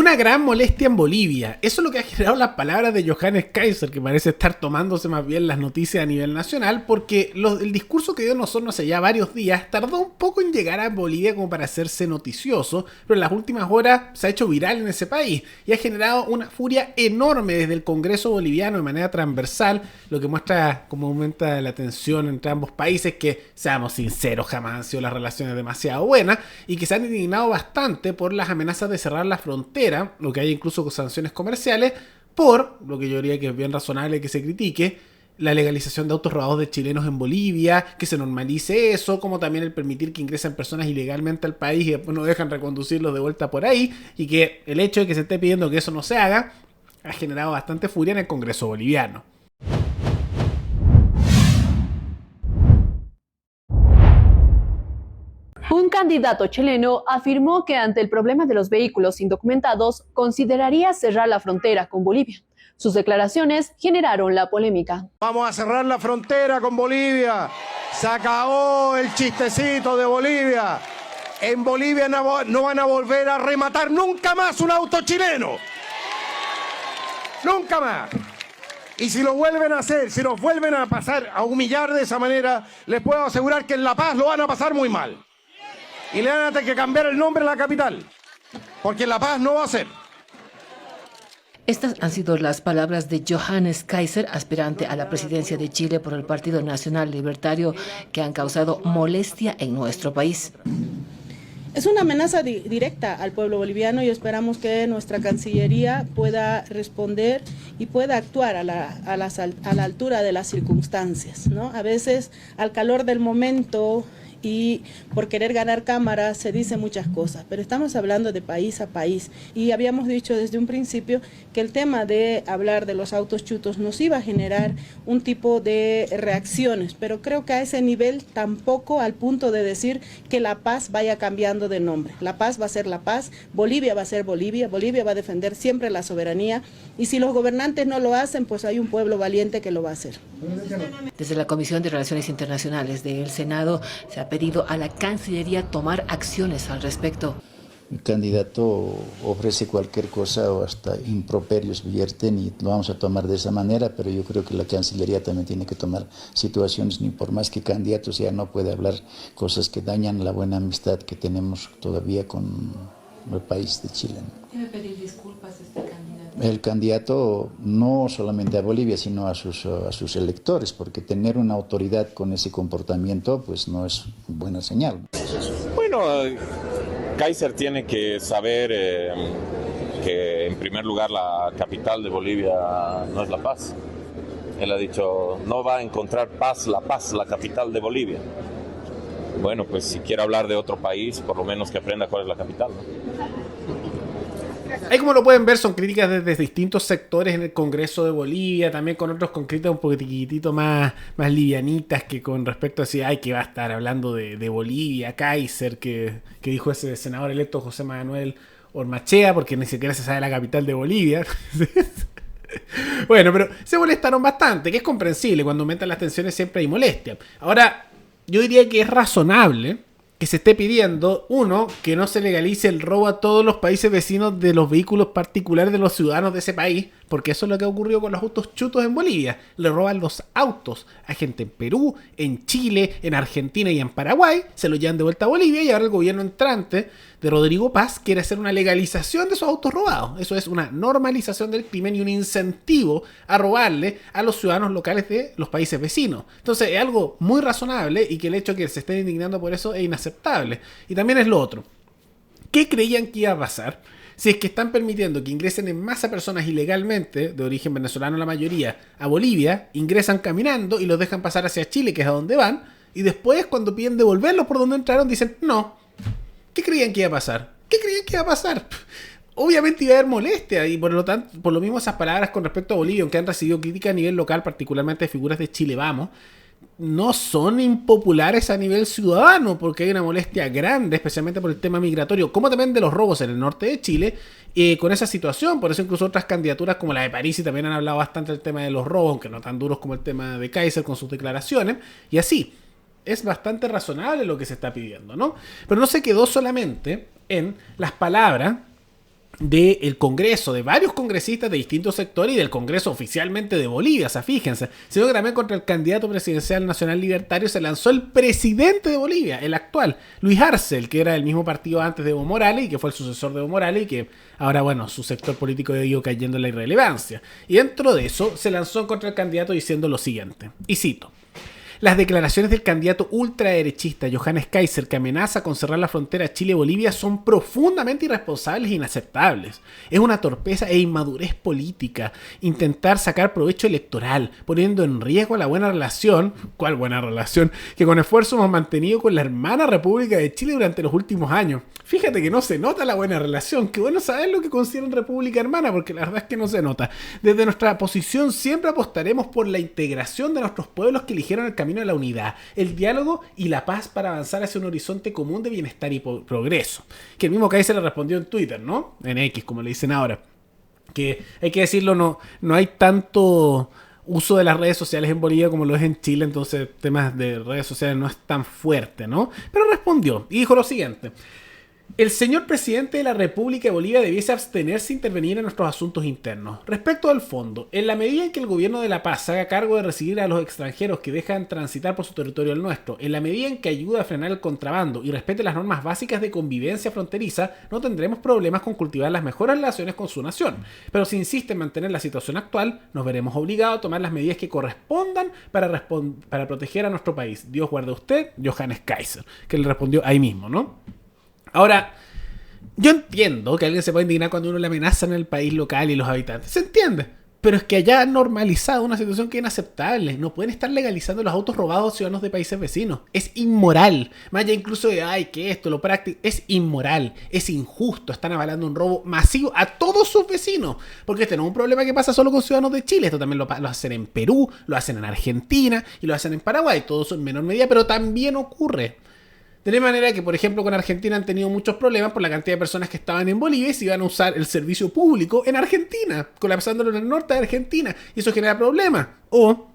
Una gran molestia en Bolivia. Eso es lo que ha generado las palabras de Johannes Kaiser, que parece estar tomándose más bien las noticias a nivel nacional, porque el discurso que dio en Osorno hace ya varios días tardó un poco en llegar a Bolivia como para hacerse noticioso, pero en las últimas horas se ha hecho viral en ese país y ha generado una furia enorme desde el Congreso boliviano de manera transversal, lo que muestra cómo aumenta la tensión entre ambos países, que, seamos sinceros, jamás han sido las relaciones demasiado buenas y que se han indignado bastante por las amenazas de cerrar la frontera, lo que hay incluso con sanciones comerciales, por lo que yo diría que es bien razonable que se critique la legalización de autos robados de chilenos en Bolivia, que se normalice eso, como también el permitir que ingresen personas ilegalmente al país y después no dejan reconducirlos de vuelta por ahí, y que el hecho de que se esté pidiendo que eso no se haga ha generado bastante furia en el Congreso boliviano. Un candidato chileno afirmó que ante el problema de los vehículos indocumentados consideraría cerrar la frontera con Bolivia. Sus declaraciones generaron la polémica. Vamos a cerrar la frontera con Bolivia. Se acabó el chistecito de Bolivia. En Bolivia no van a volver a rematar nunca más un auto chileno. Nunca más. Y si lo vuelven a hacer, si nos vuelven a pasar, a humillar de esa manera, les puedo asegurar que en La Paz lo van a pasar muy mal. Y le van a tener que cambiar el nombre a la capital, porque en La Paz no va a ser. Estas han sido las palabras de Johannes Kaiser, aspirante a la presidencia de Chile por el Partido Nacional Libertario, que han causado molestia en nuestro país. Es una amenaza directa al pueblo boliviano y esperamos que nuestra Cancillería pueda responder y pueda actuar a la altura de las circunstancias, ¿no? A veces, al calor del momento y por querer ganar cámaras se dicen muchas cosas, pero estamos hablando de país a país y habíamos dicho desde un principio que el tema de hablar de los autos chutos nos iba a generar un tipo de reacciones, pero creo que a ese nivel tampoco al punto de decir que La Paz vaya cambiando de nombre. La Paz va a ser La Paz, Bolivia va a ser Bolivia, Bolivia va a defender siempre la soberanía y si los gobernantes no lo hacen, pues hay un pueblo valiente que lo va a hacer. Desde la Comisión de Relaciones Internacionales del Senado se ha pedido a la Cancillería tomar acciones al respecto. El candidato ofrece cualquier cosa o hasta improperios vierten y lo vamos a tomar de esa manera, pero yo creo que la Cancillería también tiene que tomar situaciones, ni por más que candidato sea, no puede hablar cosas que dañan la buena amistad que tenemos todavía con el país de Chile. ¿Debe pedir disculpas este candidato? El candidato no solamente a Bolivia, sino a sus electores, porque tener una autoridad con ese comportamiento pues no es buena señal. Bueno, Kaiser tiene que saber que en primer lugar la capital de Bolivia no es La Paz. Él ha dicho, no va a encontrar paz, la capital de Bolivia. Bueno, pues si quiere hablar de otro país, por lo menos que aprenda cuál es la capital, ¿no? Ahí, como lo pueden ver, son críticas desde distintos sectores en el Congreso de Bolivia, también con otros con críticas un poquitito más livianitas, que con respecto a si que va a estar hablando de Bolivia, Kaiser, que dijo ese senador electo José Manuel Ormachea, porque ni siquiera se sabe la capital de Bolivia. Bueno, pero se molestaron bastante, que es comprensible, cuando aumentan las tensiones siempre hay molestia. Ahora, yo diría que es razonable que se esté pidiendo, uno, que no se legalice el robo a todos los países vecinos de los vehículos particulares de los ciudadanos de ese país, porque eso es lo que ha ocurrido con los autos chutos en Bolivia. Le roban los autos a gente en Perú, en Chile, en Argentina y en Paraguay, se los llevan de vuelta a Bolivia y ahora el gobierno entrante de Rodrigo Paz quiere hacer una legalización de esos autos robados. Eso es una normalización del crimen y un incentivo a robarle a los ciudadanos locales de los países vecinos. Entonces es algo muy razonable y que el hecho de que se estén indignando por eso es inaceptable. Y también es lo otro. ¿Qué creían que iba a pasar si es que están permitiendo que ingresen en masa personas ilegalmente, de origen venezolano la mayoría, a Bolivia, ingresan caminando y los dejan pasar hacia Chile, que es a donde van, y después cuando piden devolverlos por donde entraron dicen no? ¿Qué creían que iba a pasar? ¿Qué creían que iba a pasar? Obviamente iba a haber molestia y por lo tanto, por lo mismo esas palabras con respecto a Bolivia, aunque han recibido crítica a nivel local, particularmente de figuras de Chile Vamos, no son impopulares a nivel ciudadano, porque hay una molestia grande, especialmente por el tema migratorio, como también de los robos en el norte de Chile, con esa situación. Por eso incluso otras candidaturas como la de Parisi también han hablado bastante del tema de los robos, aunque no tan duros como el tema de Kaiser con sus declaraciones, y así. Es bastante razonable lo que se está pidiendo, ¿no? Pero no se quedó solamente en las palabras del Congreso, de varios congresistas de distintos sectores y del Congreso oficialmente de Bolivia, o sea, fíjense, sino que también contra el candidato presidencial nacional libertario se lanzó el presidente de Bolivia, el actual, Luis Arce, el que era del mismo partido antes de Evo Morales y que fue el sucesor de Evo Morales y que ahora, bueno, su sector político ha ido cayendo en la irrelevancia. Y dentro de eso se lanzó contra el candidato diciendo lo siguiente, y cito: las declaraciones del candidato ultraderechista Johannes Kaiser, que amenaza con cerrar la frontera Chile-Bolivia, son profundamente irresponsables e inaceptables. Es una torpeza e inmadurez política intentar sacar provecho electoral, poniendo en riesgo la buena relación, ¿cuál buena relación?, que con esfuerzo hemos mantenido con la hermana República de Chile durante los últimos años. Fíjate que no se nota la buena relación. Qué bueno saber lo que consideran República Hermana, porque la verdad es que no se nota. Desde nuestra posición siempre apostaremos por la integración de nuestros pueblos que eligieron el camino de la unidad, el diálogo y la paz para avanzar hacia un horizonte común de bienestar y progreso. Que el mismo Kaiser le respondió en Twitter, ¿no? En X, como le dicen ahora. Que hay que decirlo, no hay tanto uso de las redes sociales en Bolivia como lo es en Chile, entonces temas de redes sociales no es tan fuerte, ¿no? Pero respondió y dijo lo siguiente: el señor presidente de la República de Bolivia debiese abstenerse de intervenir en nuestros asuntos internos. Respecto al fondo, en la medida en que el gobierno de La Paz se haga cargo de recibir a los extranjeros que dejan transitar por su territorio al nuestro, en la medida en que ayude a frenar el contrabando y respete las normas básicas de convivencia fronteriza, no tendremos problemas con cultivar las mejores relaciones con su nación. Pero si insiste en mantener la situación actual, nos veremos obligados a tomar las medidas que correspondan para proteger a nuestro país. Dios guarde a usted, Johannes Kaiser, que le respondió ahí mismo, ¿no? Ahora, yo entiendo que alguien se puede indignar cuando uno le amenaza en el país local y los habitantes. Se entiende. Pero es que allá han normalizado una situación que es inaceptable. No pueden estar legalizando los autos robados a ciudadanos de países vecinos. Es inmoral. Más allá incluso de, que esto, lo práctico, es inmoral. Es injusto. Están avalando un robo masivo a todos sus vecinos. Porque este no es un problema que pasa solo con ciudadanos de Chile. Esto también lo hacen en Perú, lo hacen en Argentina y lo hacen en Paraguay. Todos en menor medida, pero también ocurre. De la manera que, por ejemplo, con Argentina han tenido muchos problemas por la cantidad de personas que estaban en Bolivia y se iban a usar el servicio público en Argentina, colapsándolo en el norte de Argentina. Y eso genera problemas. O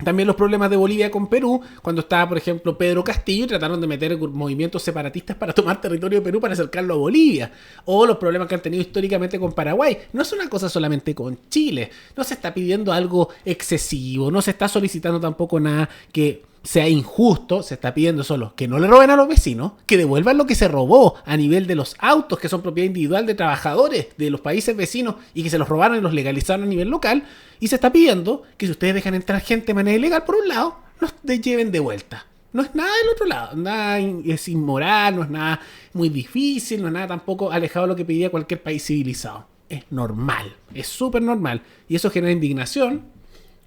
también los problemas de Bolivia con Perú, cuando estaba, por ejemplo, Pedro Castillo y trataron de meter movimientos separatistas para tomar territorio de Perú para acercarlo a Bolivia. O los problemas que han tenido históricamente con Paraguay. No es una cosa solamente con Chile. No se está pidiendo algo excesivo. No se está solicitando tampoco nada que sea injusto. Se está pidiendo solo que no le roben a los vecinos, que devuelvan lo que se robó a nivel de los autos que son propiedad individual de trabajadores de los países vecinos y que se los robaron y los legalizaron a nivel local. Y se está pidiendo que si ustedes dejan entrar gente de manera ilegal por un lado, los lleven de vuelta. No es nada del otro lado, nada es inmoral, no es nada muy difícil, no es nada tampoco alejado de lo que pedía cualquier país civilizado. Es normal, es súper normal. Y eso genera indignación.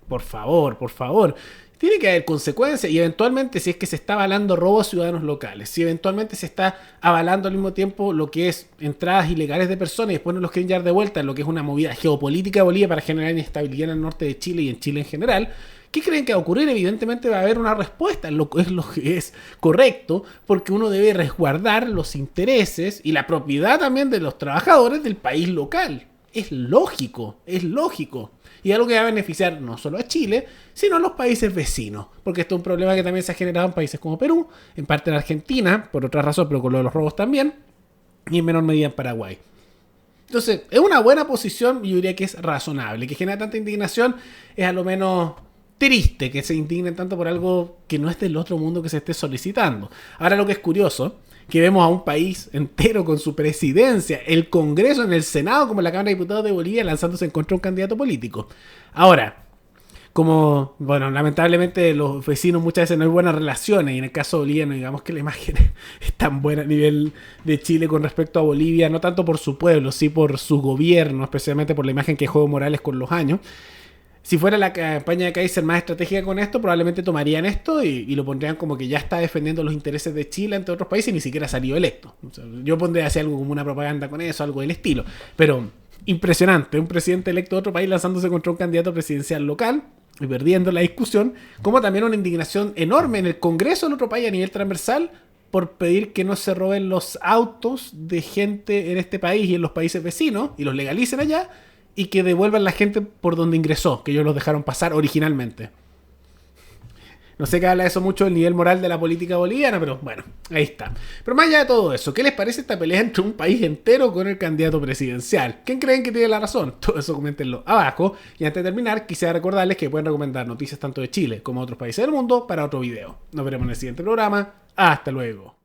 Por favor, por favor. Tiene que haber consecuencias y eventualmente si es que se está avalando robo a ciudadanos locales, si eventualmente se está avalando al mismo tiempo lo que es entradas ilegales de personas y después no los quieren llevar de vuelta en lo que es una movida geopolítica de Bolivia para generar inestabilidad en el norte de Chile y en Chile en general, ¿qué creen que va a ocurrir? Evidentemente va a haber una respuesta, es lo que es correcto, porque uno debe resguardar los intereses y la propiedad también de los trabajadores del país local. Es lógico, es lógico. Y algo que va a beneficiar no solo a Chile, sino a los países vecinos. Porque esto es un problema que también se ha generado en países como Perú, en parte en Argentina, por otra razón, pero con lo de los robos también, y en menor medida en Paraguay. Entonces, es una buena posición y yo diría que es razonable. Que genera tanta indignación es a lo menos triste que se indignen tanto por algo que no es del otro mundo que se esté solicitando. Ahora lo que es curioso, que vemos a un país entero con su presidencia, el Congreso en el Senado, como la Cámara de Diputados de Bolivia, lanzándose en contra de un candidato político. Ahora, como, bueno, lamentablemente los vecinos muchas veces no hay buenas relaciones, y en el caso boliviano, digamos que la imagen es tan buena a nivel de Chile con respecto a Bolivia, no tanto por su pueblo, sí por su gobierno, especialmente por la imagen que dejó Evo Morales con los años. Si fuera la campaña de Kaiser más estratégica con esto, probablemente tomarían esto y lo pondrían como que ya está defendiendo los intereses de Chile ante otros países y ni siquiera salió electo. O sea, yo pondría así algo como una propaganda con eso, algo del estilo. Pero impresionante, un presidente electo de otro país lanzándose contra un candidato presidencial local y perdiendo la discusión, como también una indignación enorme en el Congreso del otro país a nivel transversal por pedir que no se roben los autos de gente en este país y en los países vecinos y los legalicen allá, y que devuelvan la gente por donde ingresó, que ellos los dejaron pasar originalmente. No sé qué habla eso mucho del nivel moral de la política boliviana, pero bueno, ahí está. Pero más allá de todo eso, ¿qué les parece esta pelea entre un país entero con el candidato presidencial? ¿Quién creen que tiene la razón? Todo eso coméntenlo abajo. Y antes de terminar, quisiera recordarles que pueden recomendar noticias tanto de Chile como de otros países del mundo para otro video. Nos veremos en el siguiente programa. Hasta luego.